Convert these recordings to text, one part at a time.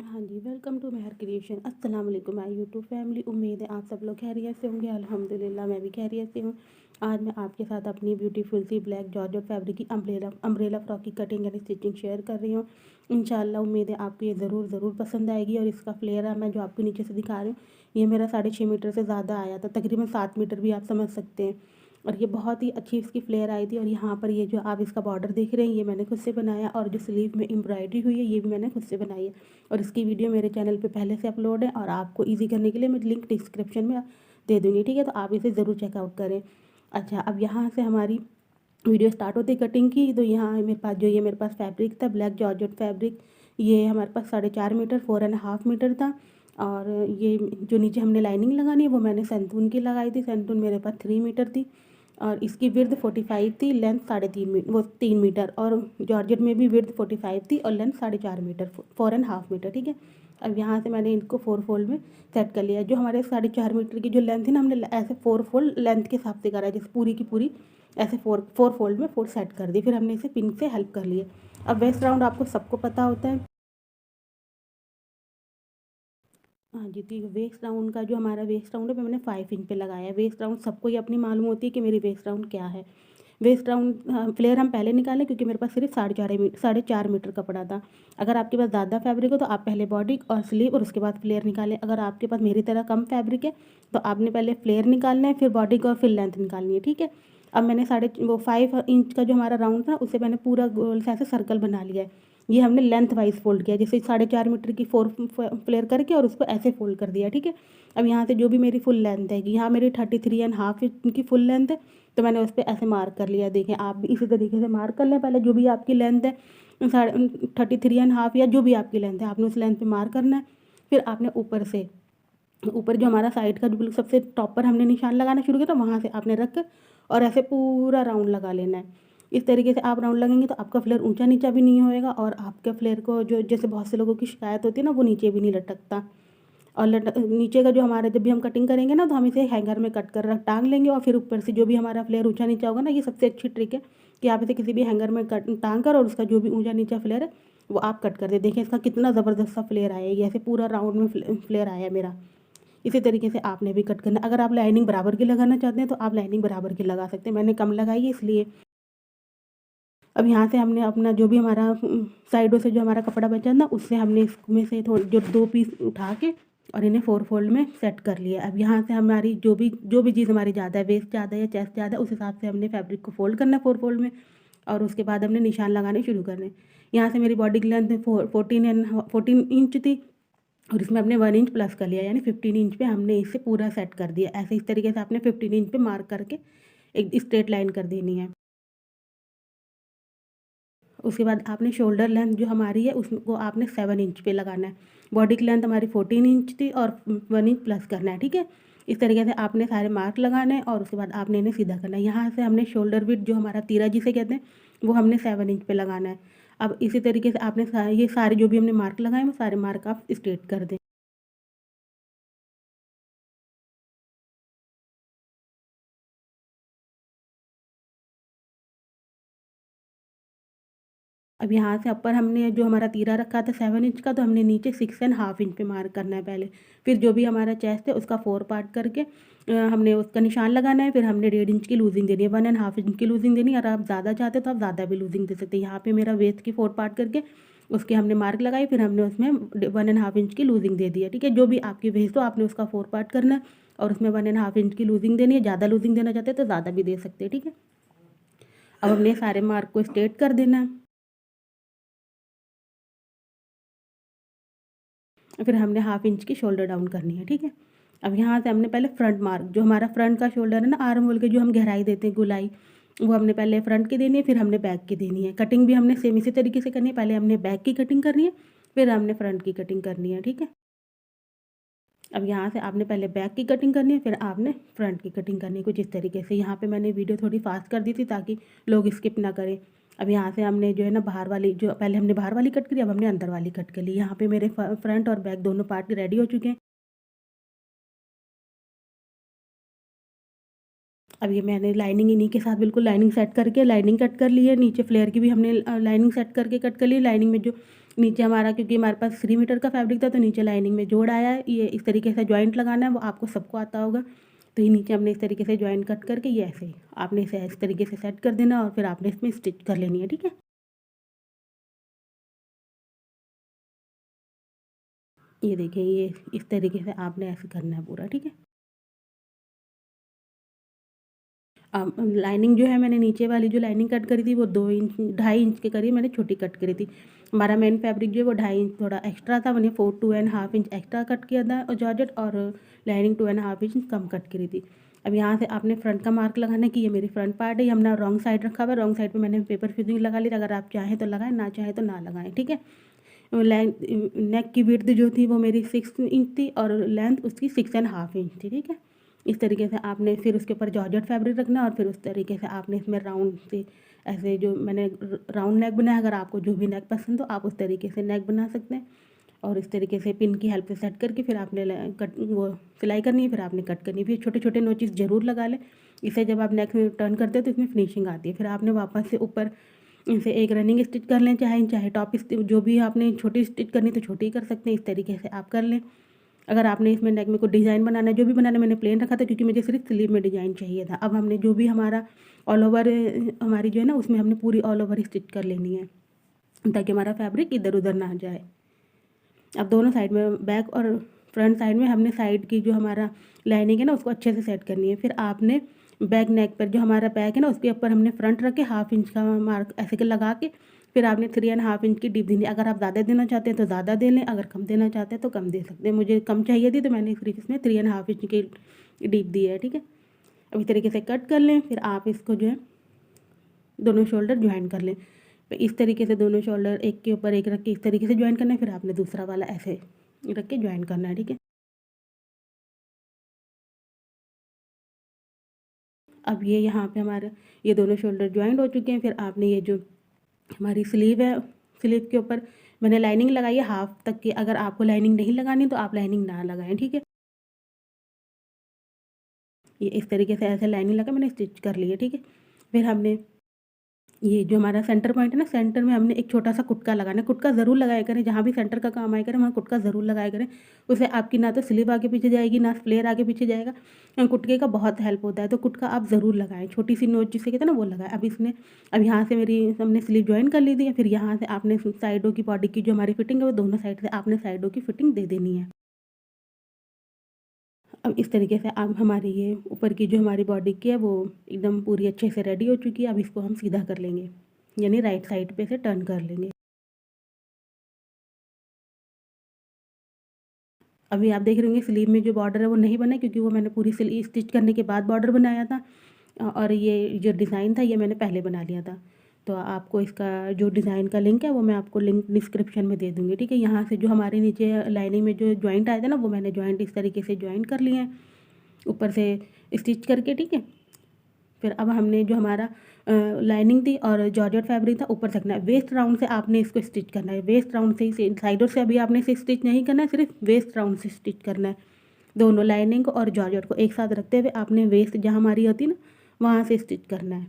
हाँ जी, welcome to Mehar creation. अस्सलाम वालेकुम माय यूट्यूब फैमिली। उम्मीद है आप सब लोग खैरियत से होंगे। अल्हम्दुलिल्लाह मैं भी खैरियत से हूँ। आज मैं आपके साथ अपनी ब्यूटीफुल सी ब्लैक जॉर्जेट फैब्रिक की अम्ब्रेला फ्रॉक की कटिंग एंड स्टिचिंग शेयर कर रही हूँ। इंशाल्लाह उम्मीद है आपको ये ज़रूर पसंद आएगी। और इसका फ्लेयर है, मैं जो आपको नीचे से दिखा रही हूँ, ये मेरा 6.5 मीटर से ज़्यादा आया था, तकरीबन 7 मीटर भी आप समझ सकते हैं। और ये बहुत ही अच्छी इसकी फ्लेयर आई थी। और यहाँ पर ये जो आप इसका बॉर्डर देख रहे हैं, ये मैंने खुद से बनाया। और जो स्लीव में एम्ब्रॉयडरी हुई है, ये भी मैंने खुद से बनाई है। और इसकी वीडियो मेरे चैनल पे पहले से अपलोड है, और आपको ईज़ी करने के लिए मैं लिंक डिस्क्रिप्शन में दे दूँगी, ठीक है? तो आप इसे ज़रूर चेकआउट करें। अच्छा, अब यहाँ से हमारी वीडियो स्टार्ट होती है कटिंग की। तो यहाँ मेरे पास जो ये मेरे पास फैब्रिक था, ब्लैक जॉर्जेट फैब्रिक, ये हमारे पास 4.5 मीटर 4.5 मीटर था। और ये जो नीचे हमने लाइनिंग लगानी है, वो मैंने सेंटून की लगाई थी। सेंटून मेरे पास 3 मीटर थी। और इसकी विड्थ 45 थी, लेंथ 3.5 मीटर, वो 3 मीटर। और जॉर्जेट में भी विड्थ 45 थी और लेंथ 4.5 मीटर, 4.5 मीटर, ठीक है? अब यहाँ से मैंने इनको 4 फोल्ड में सेट कर लिया। जो हमारे 4.5 मीटर की जो लेंथ है ना, हमने ऐसे 4 फोल्ड लेंथ के हिसाब से करा है, जैसे पूरी की पूरी ऐसे 4 फोल्ड में 4 सेट कर दी। फिर हमने इसे पिन से हेल्प कर लिए। अब वेस्ट राउंड आपको सबको पता होता है। हाँ जी, तो वेस्ट राउंड का जो हमारा वेस्ट राउंड है, वो मैंने 5 इंच पे लगाया है। वेस्ट राउंड सबको ही अपनी मालूम होती है कि मेरी वेस्ट राउंड क्या है। वेस्ट राउंड फ्लेयर हम पहले निकालें, क्योंकि मेरे पास सिर्फ 4.5 मीटर कपड़ा था। अगर आपके पास ज़्यादा फैब्रिक हो तो आप पहले बॉडी और स्लीव और उसके बाद फ्लेयर निकालें। अगर आपके पास मेरी तरह कम फैब्रिक है, तो आपने पहले फ्लेयर निकालना है, फिर बॉडी का और फिर लेंथ निकालनी है, ठीक है? अब मैंने 5 इंच का जो हमारा राउंड था, उसे मैंने पूरा गोल से ऐसे सर्कल बना लिया है। ये हमने लेंथ वाइज फोल्ड किया, जैसे 4.5 मीटर की 4 फ्लेयर करके और उसको ऐसे फोल्ड कर दिया, ठीक है? अब यहाँ से जो भी मेरी फुल लेंथ है, यहाँ मेरी 33.5 इंच की फुल लेंथ है, तो मैंने उस पर ऐसे मार्क कर लिया। देखें, आप भी इसी तरीके से मार्क कर लें। पहले जो भी आपकी लेंथ है, 33.5 या जो भी आपकी लेंथ है, आपने उस लेंथ पे मार्क करना है। फिर आपने ऊपर जो हमारा साइड का जो बिल्कुल सबसे टॉप पर हमने निशान लगाना शुरू किया, तो वहाँ से आपने रख कर और ऐसे पूरा राउंड लगा लेना है। इस तरीके से आप राउंड लगेंगे तो आपका फ्लेयर ऊंचा नीचा भी नहीं होएगा, और आपके फ्लेयर को जो जैसे बहुत से लोगों की शिकायत होती है ना, वो नीचे भी नहीं लटकता। और नीचे का जो हमारा, जब भी हम कटिंग करेंगे ना, तो हम इसे हैंगर में कट कर रख टांग लेंगे। और फिर ऊपर से जो भी हमारा फ्लेयर ऊंचा नीचा होगा ना, ये सबसे अच्छी ट्रिक है कि आप इसे किसी भी हैंगर में कट टांग कर और उसका जो भी ऊंचा नीचा फ्लेयर है, वो आप कट कर दे। देखें इसका कितना ज़बरदस्त सा फ्लेयर आया है, ये ऐसे पूरा राउंड में फ्लेयर आया है मेरा। इसी तरीके से आपने भी कट करना। अगर आप लाइनिंग बराबर की लगाना चाहते हैं, तो आप लाइनिंग बराबर की लगा सकते हैं। मैंने कम लगाई है इसलिए। अब यहाँ से हमने अपना जो भी हमारा साइडों से जो हमारा कपड़ा बचा ना, उससे हमने इसमें से थोड़े जो 2 पीस उठा के और इन्हें 4 फोल्ड में सेट कर लिया। अब यहाँ से हमारी जो भी चीज़ हमारी ज़्यादा है, वेस्ट ज़्यादा है या चेस्ट ज़्यादा है, उस हिसाब से हमने फैब्रिक को फोल्ड करना है 4 फोल्ड में। और उसके बाद हमने निशान लगाने शुरू करने। यहाँ से मेरी बॉडी की लेंथ 14 इंच थी, और इसमें हमने 1 इंच प्लस कर लिया, यानी 15 इंच पे हमने इसे पूरा सेट कर दिया। ऐसे इस तरीके से आपने 15 इंच पे मार्क करके एक स्ट्रेट लाइन कर देनी है। उसके बाद आपने शोल्डर लेंथ जो हमारी है, उसको आपने 7 इंच पे लगाना है। बॉडी की लेंथ हमारी 14 इंच थी और 1 इंच प्लस करना है, ठीक है? इस तरीके से आपने सारे मार्क लगाने हैं, और उसके बाद आपने इन्हें सीधा करना है। यहाँ से हमने शोल्डर विड्थ जो हमारा तीरा जिसे कहते हैं, वो हमने 7 इंच पे लगाना है। अब इसी तरीके से आपने ये सारे जो भी हमने मार्क लगाए, वो सारे मार्क आप स्ट्रेट कर दें। अब यहाँ से ऊपर हमने जो हमारा तीरा रखा था 7 इंच का, तो हमने नीचे 6.5 इंच पे मार्क करना है पहले। फिर जो भी हमारा चेस्ट है, उसका 4 पार्ट करके हमने उसका निशान लगाना है। फिर हमने 1.5 इंच की लूजिंग देनी है, 1.5 इंच की लूजिंग देनी है। अगर आप ज़्यादा चाहते हो तो आप ज़्यादा भी लूजिंग दे सकते हैं। यहाँ पे मेरा वेस्ट की 4 पार्ट करके उसके हमने मार्क लगाई, फिर हमने उसमें 1.5 इंच की लूजिंग दे दी है, ठीक है? जो भी आपकी वेस्ट हो, आपने उसका 4 पार्ट करना है और उसमें 1.5 इंच की लूजिंग देनी है। ज़्यादा लूजिंग देना चाहते हैं तो ज़्यादा भी दे सकते हैं, ठीक है? अब हमने सारे मार्क को स्ट्रेट कर देना है। फिर हमने 1/2 इंच की शोल्डर डाउन करनी है, ठीक है? अब यहाँ से हमने पहले फ्रंट मार्क, जो हमारा फ्रंट का शोल्डर है ना, आर्म होल के जो हम गहराई देते हैं गोलाई, वो हमने पहले फ्रंट की देनी है, फिर हमने बैक की देनी है। कटिंग भी हमने सेम इसी तरीके से करनी है। पहले हमने बैक की कटिंग करनी है, फिर हमने फ्रंट की कटिंग करनी है, ठीक है? अब यहाँ से आपने पहले बैक की कटिंग करनी है, फिर आपने फ्रंट की कटिंग करनी है, कुछ इस तरीके से। यहाँ पे मैंने वीडियो थोड़ी फास्ट कर दी थी ताकि लोग स्किप ना करें। अब यहाँ से हमने जो है ना, बाहर वाली, जो पहले हमने बाहर वाली कट करी, अब हमने अंदर वाली कट कर ली। यहाँ पे मेरे फ्रंट और बैक दोनों पार्ट रेडी हो चुके हैं। अब ये मैंने लाइनिंग इन्हीं के साथ बिल्कुल लाइनिंग सेट करके लाइनिंग कट कर ली है। नीचे फ्लेयर की भी हमने लाइनिंग सेट करके कट कर ली है। लाइनिंग में जो नीचे हमारा क्योंकि हमारे पास 3 मीटर का फैब्रिक था तो नीचे लाइनिंग में जोड़ आया है। ये इस तरीके से जॉइंट लगाना है, वो आपको सबको आता होगा। तो ये नीचे हमने इस तरीके से जॉइंट कट करके ये ऐसे आपने इसे इस तरीके से सेट कर देना और फिर आपने इसमें स्टिच कर लेनी है, ठीक है। ये देखिए, ये इस तरीके से आपने ऐसे करना है पूरा, ठीक है। लाइनिंग जो है मैंने नीचे वाली जो लाइनिंग कट करी थी वो 2 इंच 2.5 इंच के करीब मैंने छोटी कट करी थी। हमारा मेन फैब्रिक जो है वो 2.5 इंच थोड़ा एक्स्ट्रा था, मैंने 2.5 इंच एक्स्ट्रा कट किया था और जॉर्जेट और लाइनिंग 2.5 इंच कम कट करी थी। अब यहाँ से आपने फ्रंट का मार्क लगाना है कि ये मेरी फ्रंट पार्ट है, ये हमने रॉन्ग साइड रखा हुआ है, रॉन्ग साइड पे मैंने पेपर फ्यूजिंग लगा ली। अगर आप चाहें तो लगाएं, ना चाहें तो ना लगाएं, ठीक है। लेंथ नेक की विड्थ जो थी वो मेरी 6 इंच थी और लेंथ उसकी 6.5 इंच थी, ठीक है। इस तरीके से आपने फिर उसके ऊपर जॉर्जेट फैब्रिक रखना और फिर उस तरीके से आपने इसमें राउंड से ऐसे जो मैंने राउंड नेक बनाया, अगर आपको जो भी नेक पसंद हो आप उस तरीके से नेक बना सकते हैं। और इस तरीके से पिन की हेल्प से सेट करके फिर आपने कट वो सिलाई करनी है, फिर आपने कट करनी है। फिर छोटे छोटे नोचेस ज़रूर लगा लें, इसे जब आप नेक टर्न करते हो तो इसमें फिनिशिंग आती है। फिर आपने वापस से ऊपर इसे एक रनिंग स्टिच कर लें, चाहे चाहे टॉप जो भी आपने छोटी स्टिच करनी तो छोटी कर सकते हैं, इस तरीके से आप कर लें। अगर आपने इसमें नेक में कोई डिज़ाइन बनाना है, जो भी बनाना है, मैंने प्लेन रखा था क्योंकि मुझे सिर्फ स्लीव में डिज़ाइन चाहिए था। अब हमने जो भी हमारा ऑल ओवर हमारी जो है ना उसमें हमने पूरी ऑल ओवर स्टिच कर लेनी है ताकि हमारा फैब्रिक इधर उधर ना जाए। अब दोनों साइड में बैक और फ्रंट साइड में हमने साइड की जो हमारा लाइनिंग है ना उसको अच्छे से सेट करनी है। फिर आपने बैक नेक पर जो हमारा बैक है ना उसके ऊपर हमने फ्रंट रख के 1/2 इंच का मार्क ऐसे के लगा के फिर आपने 3.5 इंच की डिप देनी है। अगर आप ज़्यादा देना चाहते हैं तो ज़्यादा दे लें, अगर कम देना चाहते हैं तो कम दे सकते हैं। मुझे कम चाहिए थी तो मैंने सिर्फ इसमें 3.5 इंच की डिप दी है, ठीक है। अब इस तरीके से कट कर लें। फिर आप इसको जो है दोनों शोल्डर ज्वाइन कर लें। तो इस तरीके से दोनों शोल्डर एक के ऊपर एक रख के इस तरीके से ज्वाइन करना है। फिर आपने दूसरा वाला ऐसे रख के ज्वाइन करना है, ठीक है। अब ये यहाँ पे हमारा ये दोनों शोल्डर ज्वाइंट हो चुके हैं। फिर आपने ये जो हमारी स्लीव है, स्लीव के ऊपर मैंने लाइनिंग लगाई है हाफ तक की। अगर आपको लाइनिंग नहीं लगानी तो आप लाइनिंग ना लगाएं, ठीक है। ये इस तरीके से ऐसे लाइनिंग लगा मैंने स्टिच कर ली है, ठीक है। फिर हमने ये जो हमारा सेंटर पॉइंट है ना, सेंटर में हमने एक छोटा सा कुटका लगाना है। कुटका ज़रूर लगाया करें, जहाँ भी सेंटर का काम आया करें वहाँ कुटका ज़रूर लगाया करें। उससे आपकी ना तो स्लीव आगे पीछे जाएगी ना फ्लेयर आगे पीछे जाएगा। कुटके का बहुत हेल्प होता है, तो कुटका आप ज़रूर लगाएं। छोटी सी नोच जिसे कहते हैं ना वो लगाएं। अब यहाँ से मेरी हमने स्लीव ज्वाइन कर ली थी। फिर यहाँ से आपने साइडों की बॉडी की जो हमारी फिटिंग है वो दोनों साइड से आपने साइडों की फिटिंग दे देनी है। अब इस तरीके से अब हमारी ये ऊपर की जो हमारी बॉडी की है वो एकदम पूरी अच्छे से रेडी हो चुकी है। अब इसको हम सीधा कर लेंगे, यानी राइट साइड पे से टर्न कर लेंगे। अभी आप देख रहे होंगे स्लीव में जो बॉर्डर है वो नहीं बना क्योंकि वो मैंने पूरी स्लीव स्टिच करने के बाद बॉर्डर बनाया था। और ये जो डिज़ाइन था ये मैंने पहले बना लिया था। तो आपको इसका जो डिज़ाइन का लिंक है वो मैं आपको लिंक डिस्क्रिप्शन में दे दूँगी, ठीक है। यहाँ से जो हमारे नीचे लाइनिंग में जो जॉइंट आया था ना वो मैंने जॉइंट इस तरीके से जॉइंट कर लिए हैं ऊपर से स्टिच करके, ठीक है। फिर अब हमने जो हमारा लाइनिंग थी और जॉर्जेट फैब्रिक था ऊपर रखना है। वेस्ट राउंड से आपने इसको स्टिच करना है, वेस्ट राउंड से ही साइडों से अभी आपने इसे स्टिच नहीं करना है, सिर्फ वेस्ट राउंड से स्टिच करना है। दोनों लाइनिंग और जॉर्जेट को एक साथ रखते हुए आपने वेस्ट जहाँ हमारी होती है ना वहाँ से स्टिच करना है।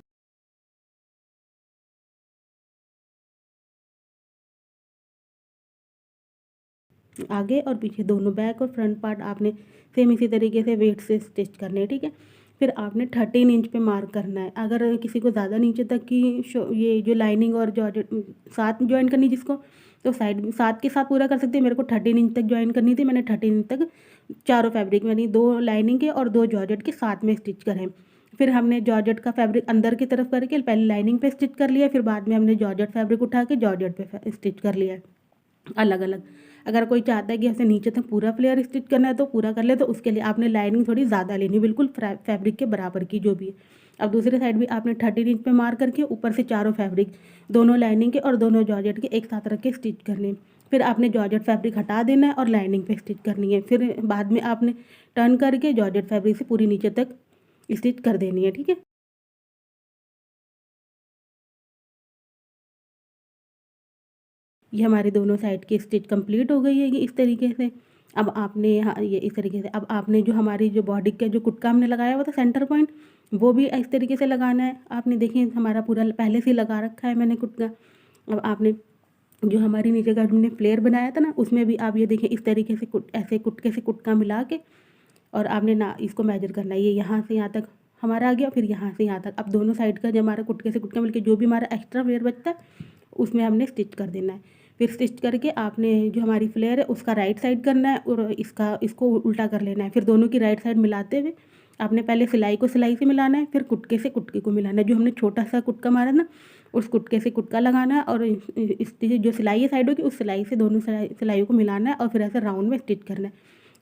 आगे और पीछे दोनों बैक और फ्रंट पार्ट आपने सेम इसी तरीके से वेट से स्टिच करने हैं, ठीक है। फिर आपने 13 इंच पे मार्क करना है। अगर किसी को ज़्यादा नीचे तक की ये जो लाइनिंग और जॉर्जेट साथ ज्वाइन करनी जिसको तो साइड साथ के साथ पूरा कर सकते हैं। मेरे को 13 इंच तक ज्वाइन करनी थी, मैंने 13 इंच तक चारों फैब्रिक यानी 2 लाइनिंग के और 2 जॉर्जेट के साथ में स्टिच करें। फिर हमने जॉर्जेट का फैब्रिक अंदर की तरफ करके पहले लाइनिंग पे स्टिच कर लिया, फिर बाद में हमने जॉर्जेट फैब्रिक उठा के जॉर्जेट पे स्टिच कर लिया अलग अलग। अगर कोई चाहता है कि ऐसे नीचे तक पूरा फ्लेयर स्टिच करना है तो पूरा कर ले, तो उसके लिए आपने लाइनिंग थोड़ी ज़्यादा लेनी, बिल्कुल फैब्रिक के बराबर की जो भी है। अब दूसरी साइड भी आपने 13 इंच पे मार्क करके ऊपर से चारों फैब्रिक दोनों लाइनिंग के और दोनों जॉर्जेट के एक साथ रख के स्टिच करने। फिर आपने जॉर्जेट फैब्रिक हटा देना है और लाइनिंग पे स्टिच करनी है। फिर बाद में आपने टर्न करके जॉर्जेट फैब्रिक से पूरी नीचे तक स्टिच कर देनी है, ठीक है। ये हमारी दोनों साइड की स्टिच कंप्लीट हो गई है ये इस तरीके से। अब आपने यहाँ ये इस तरीके से अब आपने जो हमारी जो बॉडी का जो कुटका हमने लगाया हुआ था सेंटर पॉइंट वो भी इस तरीके से लगाना है। आपने देखिए हमारा पूरा पहले से ही लगा रखा है मैंने कुटका। अब आपने जो हमारी नीचे का हमने फ्लेयर बनाया था ना, उसमें भी आप ये देखें इस तरीके से ऐसे कुटके से कुटका मिला के और आपने ना इसको मेजर करना है। ये यहाँ से यहाँ तक हमारा आ गया, फिर यहाँ से यहाँ तक। अब दोनों साइड का जो हमारा कुटके से कुटका मिलके जो भी हमारा एक्स्ट्रा फ्लेयर बचता है उसमें हमने स्टिच कर देना है। फिर स्टिच करके आपने जो हमारी फ्लेयर है उसका राइट साइड करना है और इसको उल्टा कर लेना है। फिर दोनों की राइट साइड मिलाते हुए आपने पहले सिलाई को सिलाई से मिलाना है, फिर कुटके से कुटके को मिलाना है। जो हमने छोटा सा कुटका मारा ना, उस कुटके से कुटका लगाना है और इसकी जो सिलाई है साइडों की, उस सिलाई से दोनों सिलाइयों को मिलाना है और फिर ऐसे राउंड में स्टिच करना है।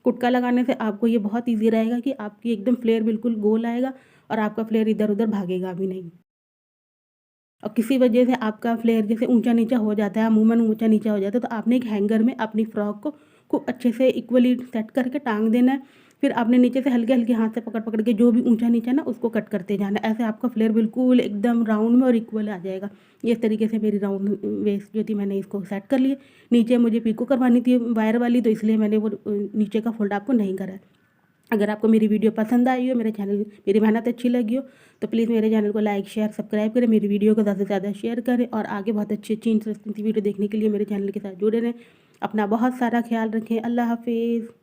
कुटका लगाने से आपको ये बहुत ईजी रहेगा कि आपकी एकदम फ्लेयर बिल्कुल गोल आएगा और आपका फ्लेयर इधर उधर भागेगा भी नहीं। और किसी वजह से आपका फ्लेयर जैसे ऊंचा नीचा हो जाता है, अमूमन ऊंचा नीचा हो जाता है, तो आपने एक हैंगर में अपनी फ्रॉक को खूब अच्छे से इक्वली सेट करके टांग देना है। फिर आपने नीचे से हल्के हल्के हाथ से पकड़ पकड़ के जो भी ऊंचा नीचा ना उसको कट करते जाना है। ऐसे आपका फ्लेयर बिल्कुल एकदम राउंड में और इक्वल आ जाएगा। इस तरीके से मेरी राउंड वेस्ट जो थी मैंने इसको सेट कर लिए। नीचे मुझे पीको करवानी थी वायर वाली, तो इसलिए मैंने वो नीचे का फोल्ड आपको नहीं करा है। अगर आपको मेरी वीडियो पसंद आई हो, मेरी मेहनत अच्छी लगी हो, तो प्लीज़ मेरे चैनल को लाइक शेयर सब्सक्राइब करें, मेरी वीडियो को ज़्यादा से ज़्यादा शेयर करें और आगे बहुत अच्छी अच्छी इंटरेस्टिंग वीडियो देखने के लिए मेरे चैनल के साथ जुड़े रहें। अपना बहुत सारा ख्याल रखें। अल्लाह हाफिज़।